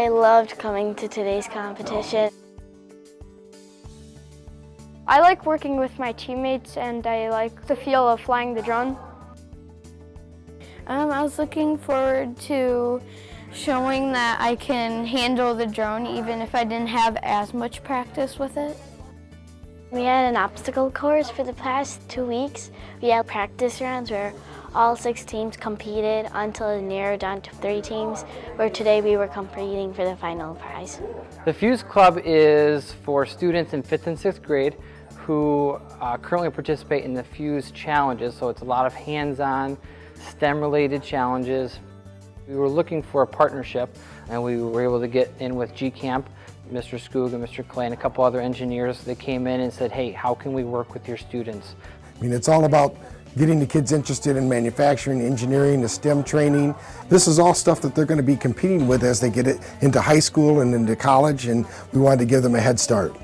I loved coming to today's competition. I like working with my teammates and I like the feel of flying the drone. I was looking forward to showing that I can handle the drone even if I didn't have as much practice with it. We had an obstacle course for the past 2 weeks. We had practice rounds where all 6 teams competed until it narrowed down to 3 teams, where today we were competing for the final prize. The Fuse Club is for students in 5th and 6th grade who currently participate in the Fuse challenges, so it's a lot of hands-on, STEM-related challenges. We were looking for a partnership, and we were able to get in with G-Camp, Mr. Skoog and Mr. Clay and a couple other engineers. They came in and said, hey, how can we work with your students? I mean, it's all about getting the kids interested in manufacturing, engineering, the STEM training. This is all stuff that they're going to be competing with as they get it into high school and into college, and we wanted to give them a head start.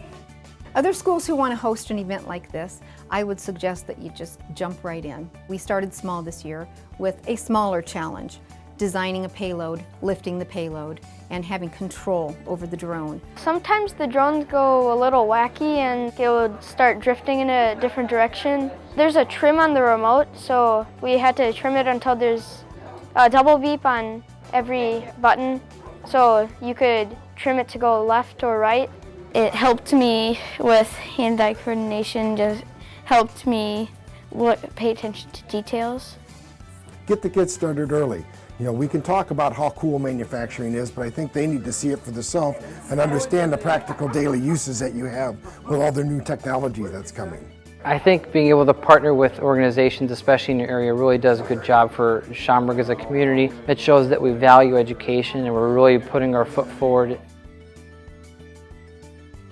Other schools who want to host an event like this, I would suggest that you just jump right in. We started small this year with a smaller challenge, designing a payload, lifting the payload, and having control over the drone. Sometimes the drones go a little wacky and it would start drifting in a different direction. There's a trim on the remote, so we had to trim it until there's a double beep on every button, so you could trim it to go left or right. It helped me with hand-eye coordination, just helped me pay attention to details. Get the kids started early. You know, we can talk about how cool manufacturing is, but I think they need to see it for themselves and understand the practical daily uses that you have with all the new technology that's coming. I think being able to partner with organizations, especially in your area, really does a good job for Schaumburg as a community. It shows that we value education and we're really putting our foot forward.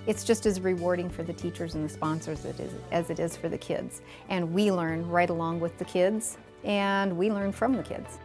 It's just as rewarding for the teachers and the sponsors as it is for the kids. And we learn right along with the kids, and we learn from the kids.